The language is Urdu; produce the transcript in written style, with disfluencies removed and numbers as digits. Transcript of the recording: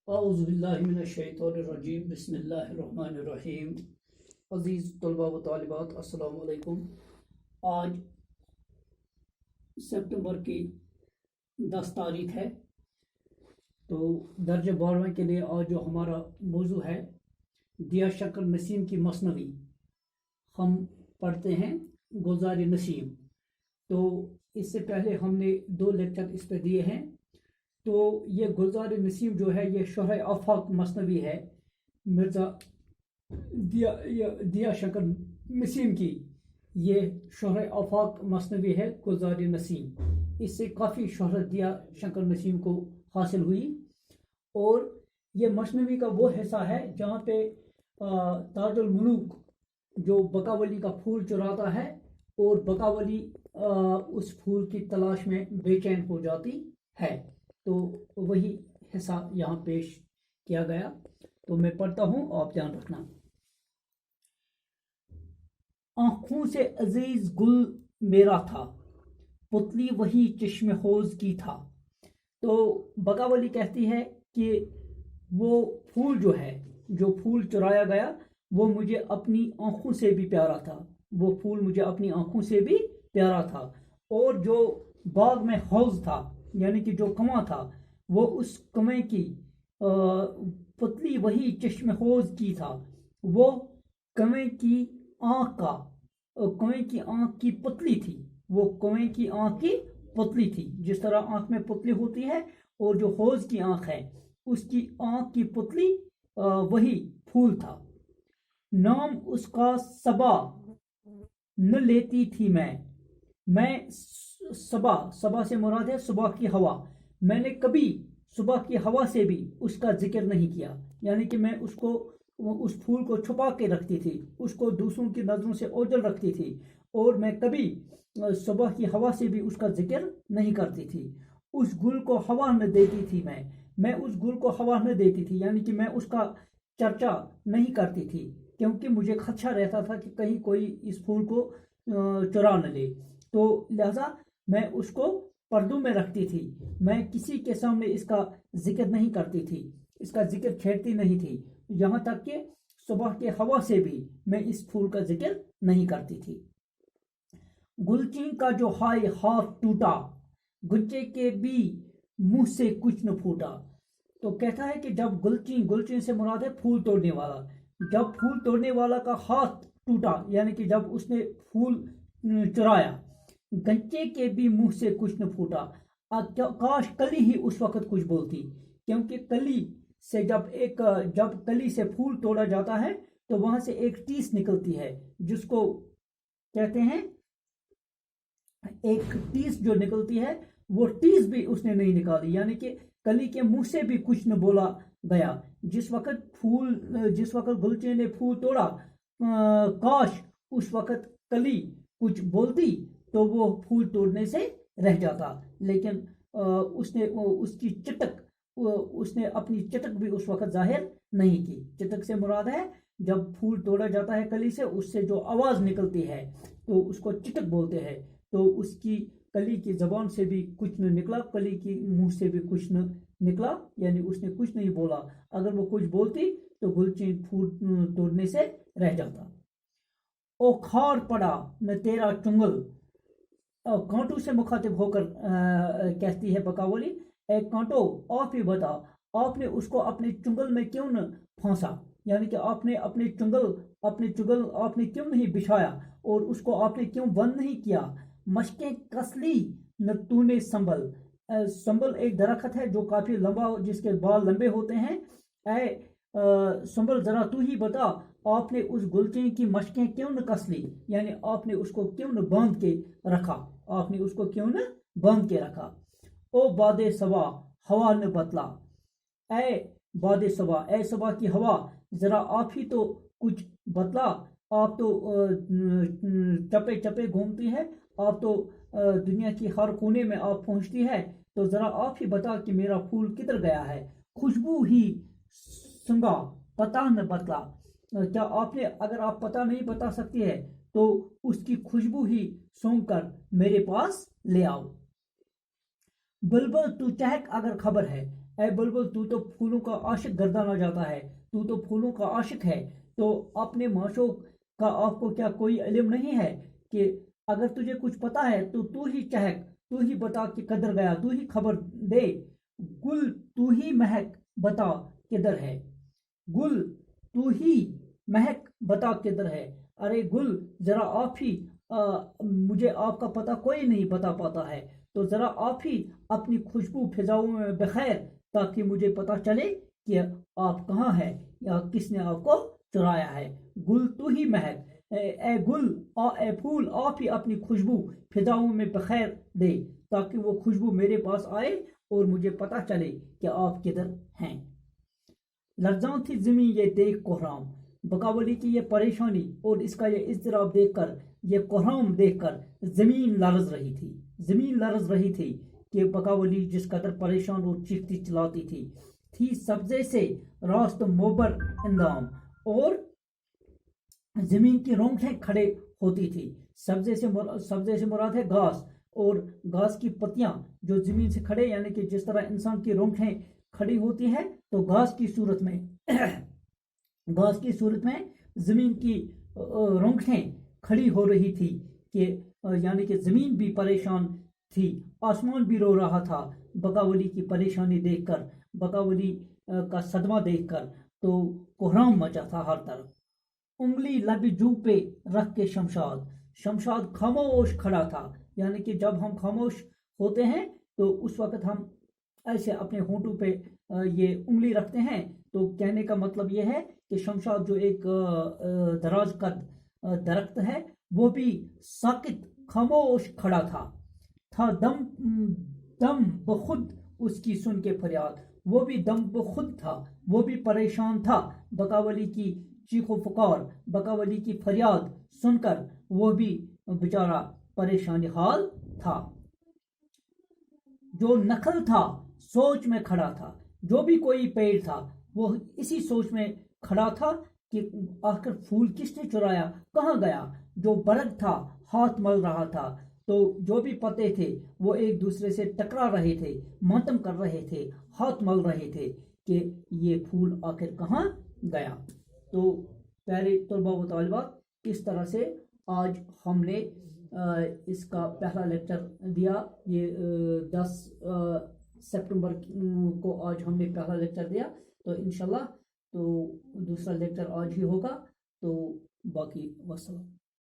اعوذ باللہ من الشیطان الرجیم بسم اللہ الرحمن الرحیم۔ عزیز طلباء و طالبات، السلام علیکم۔ آج سپٹمبر کی 10 تاریخ ہے، تو درجہ 12ویں کے لیے آج جو ہمارا موضوع ہے دیا شنکر نسیم کی مثنوی، ہم پڑھتے ہیں گلزار نسیم۔ تو اس سے پہلے ہم نے 2 لیکچر اس پہ دیے ہیں۔ تو یہ گلزار نسیم جو ہے یہ شرح آفاق مثنوی ہے مرزا دیا شنکر نسیم کی، یہ شرح آفاق مثنوی ہے گلزار نسیم۔ اس سے کافی شہرت دیا شنکر نسیم کو حاصل ہوئی، اور یہ مثنوی کا وہ حصہ ہے جہاں پہ تاج الملوک جو بقاولی کا پھول چراتا ہے اور بقاولی اس پھول کی تلاش میں بے چین ہو جاتی ہے، تو وہی حصہ یہاں پیش کیا گیا۔ تو میں پڑھتا ہوں، آپ دھیان رکھنا۔ آنکھوں سے عزیز گل میرا تھا، پتلی وہی چشم حوض کی تھا۔ تو بقاولی کہتی ہے کہ وہ پھول جو ہے، جو پھول چرایا گیا وہ مجھے اپنی آنکھوں سے بھی پیارا تھا، وہ پھول مجھے اپنی آنکھوں سے بھی پیارا تھا، اور جو باغ میں حوض تھا یعنی کہ جو کنواں تھا وہ اس کنویں کی پتلی وہی چشم حوض کی تھا، وہ کنویں کی آنکھ کا کنویں کی آنکھ کی پتلی تھی، وہ کنویں کی آنکھ کی پتلی تھی، جس طرح آنکھ میں پتلی ہوتی ہے، اور جو حوض کی آنکھ ہے اس کی آنکھ کی پتلی وہی پھول تھا۔ نام اس کا صبا نہ لیتی تھی میں صبا سے مراد ہے صبح کی ہوا، میں نے کبھی صبح کی ہوا سے بھی اس کا ذکر نہیں کیا، یعنی کہ میں اس پھول کو چھپا کے رکھتی تھی، اس کو دوسروں کی نظروں سے اوجھل رکھتی تھی، اور میں کبھی صبح کی ہوا سے بھی اس کا ذکر نہیں کرتی تھی۔ اس گل کو ہوا نہ دیتی تھی میں اس گل کو ہوا نہ دیتی تھی، یعنی کہ میں اس کا چرچا نہیں کرتی تھی، کیونکہ مجھے خدشہ رہتا تھا کہ کہیں کوئی اس پھول کو چرا نہ لے، تو لہذا میں اس کو پردوں میں رکھتی تھی، میں کسی کے سامنے اس کا ذکر نہیں کرتی تھی، اس کا ذکر چھیڑتی نہیں تھی، یہاں تک کہ صبح کے ہوا سے بھی میں اس پھول کا ذکر نہیں کرتی تھی۔ گلچین کا جو ہائے ہاتھ ٹوٹا، گچے کے بھی منہ سے کچھ نہ پھوٹا۔ تو کہتا ہے کہ جب گلچین سے مراد ہے پھول توڑنے والا، جب پھول توڑنے والا کا ہاتھ ٹوٹا، یعنی کہ جب اس نے پھول چرایا، گچے کے بھی منہ سے کچھ نہ پھوٹا، کاش کلی ہی اس وقت کچھ بولتی، کیونکہ کلی سے جب کلی سے پھول توڑا جاتا ہے تو وہاں سے ایک ٹیس نکلتی ہے، جس کو کہتے ہیں ایک ٹیس جو نکلتی ہے، وہ ٹیس بھی اس نے نہیں نکالی، یعنی کہ کلی کے منہ سے بھی کچھ نہ بولا گیا۔ جس وقت گلچین نے پھول توڑا، کاش اس وقت کلی کچھ بولتی تو وہ پھول توڑنے سے رہ جاتا، لیکن اس نے اپنی چٹک بھی اس وقت ظاہر نہیں کی۔ چٹک سے مراد ہے جب پھول توڑا جاتا ہے کلی سے، اس سے جو آواز نکلتی ہے تو اس کو چٹک بولتے ہیں، تو اس کی کلی کی زبان سے بھی کچھ نہ نکلا، کلی کی منہ سے بھی کچھ نہ نکلا، یعنی اس نے کچھ نہیں بولا، اگر وہ کچھ بولتی تو گلچین پھول توڑنے سے رہ جاتا۔ او کھار پڑا نہ تیرا چنگل، کانٹوں سے مخاطب ہو کر کہتی ہے بقاولی، اے کانٹو آپ ہی بتا، آپ نے اس کو اپنے چنگل میں کیوں نہ پھانسا، یعنی کہ آپ نے اپنے چنگل آپ نے کیوں نہیں بچھایا، اور اس کو آپ نے کیوں بند نہیں کیا۔ مشکیں کسلی نہ تو نے سنبل ایک درخت ہے جو کافی لمبا، جس کے بال لمبے ہوتے ہیں، اے سنبل ذرا تو ہی بتا، آپ نے اس گلچین کی مشکیں کیوں نہ کس لی، یعنی آپ نے اس کو کیوں نہ باندھ کے رکھا۔ او باد صبا ہوا نہ بتلا، اے باد صبا، اے صبا کی ہوا، ذرا آپ ہی تو کچھ بتلا، آپ تو چپے چپے گھومتی ہے، آپ تو دنیا کی ہر کونے میں آپ پہنچتی ہے، تو ذرا آپ ہی بتا کہ میرا پھول کدھر گیا ہے۔ خوشبو ہی سنگا پتہ نہ بتلا، کیا آپ نے، اگر آپ پتہ نہیں بتا سکتی ہے تو اس کی خوشبو ہی سونگ کر میرے پاس لے آؤ۔ بلبل تو چہک اگر خبر ہے، اے بلبل تو پھولوں کا عاشق گردانا جاتا ہے، تو پھولوں کا عاشق ہے، تو اپنے معشوق کا آپ کو کیا کوئی علم نہیں ہے کہ اگر تجھے کچھ پتا ہے تو ہی چہک، تو ہی بتا کہ قدر گیا، تو ہی خبر دے، گل تو ہی مہک بتا کدھر ہے، گل تو ہی مہک بتا کدھر ہے، ارے گل ذرا آپ ہی مجھے آپ کا پتہ کوئی نہیں بتا پاتا ہے، تو ذرا آپ ہی اپنی خوشبو فضاؤں میں بخیر تاکہ مجھے پتا چلے کہ آپ کہاں ہے یا کس نے آپ کو چرایا ہے، گل تو ہی مہک، اے گل اے پھول آپ ہی اپنی خوشبو فضاؤں میں بخیر دے تاکہ وہ خوشبو میرے پاس آئے اور مجھے پتا چلے کہ آپ کدھر ہیں۔ لرزاں تھی زمین یہ دیکھ کوہرام، بقاولی کی یہ پریشانی اور اس کا یہ اضطراب دیکھ کر، یہ کوہرام دیکھ کر زمین لرز رہی تھی، زمین لرز رہی تھی کہ بقاولی جس قدر پریشان اور چیختی چلاتی تھی سبزے سے راست موبر اندام، اور زمین کی رونگٹیں کھڑے ہوتی تھی، سبزے سے مراد ہے گھاس، اور گھاس کی پتیاں جو زمین سے کھڑے یعنی کہ جس طرح انسان کی رونگٹیں کھڑی ہوتی ہے تو گھاس کی صورت میں زمین کی رونگٹیں کھڑی ہو رہی تھی کہ یعنی کہ زمین بھی پریشان تھی، آسمان بھی رو رہا تھا بقاولی کی پریشانی دیکھ کر، بقاولی کا صدمہ دیکھ کر، تو کوہرام مچا تھا ہر طرف۔ انگلی لب جو پہ رکھ کے شمشاد خاموش کھڑا تھا، یعنی کہ جب ہم خاموش ہوتے ہیں تو اس وقت ہم ایسے اپنے ہونٹوں پہ یہ انگلی رکھتے ہیں، تو کہنے کا مطلب یہ ہے کہ شمشاد جو ایک دراز قد درخت ہے وہ بھی ساکت خاموش کھڑا تھا دم بخود اس کی سن کے فریاد، وہ بھی دم بخود تھا، وہ بھی پریشان تھا بقاولی کی چیخ و پکار، بقاولی کی فریاد سن کر وہ بھی بیچارہ پریشان حال تھا۔ جو نخل تھا سوچ میں کھڑا تھا، جو بھی کوئی پیڑ تھا وہ اسی سوچ میں کھڑا تھا کہ آخر پھول کس نے چرایا، کہاں گیا، جو برگ تھا ہاتھ مل رہا تھا، تو جو بھی پتے تھے وہ ایک دوسرے سے ٹکرا رہے تھے، ماتم کر رہے تھے، ہاتھ مل رہے تھے کہ یہ پھول آخر کہاں گیا۔ تو پیارے طلباء و طالبات، اس طرح سے آج ہم نے اس کا پہلا لیکچر دیا، یہ 10 سپٹمبر کو آج ہم نے پہلا لیکچر دیا، تو انشاءاللہ تو دوسرا لیکچر آج ہی ہوگا، تو باقی وسلام۔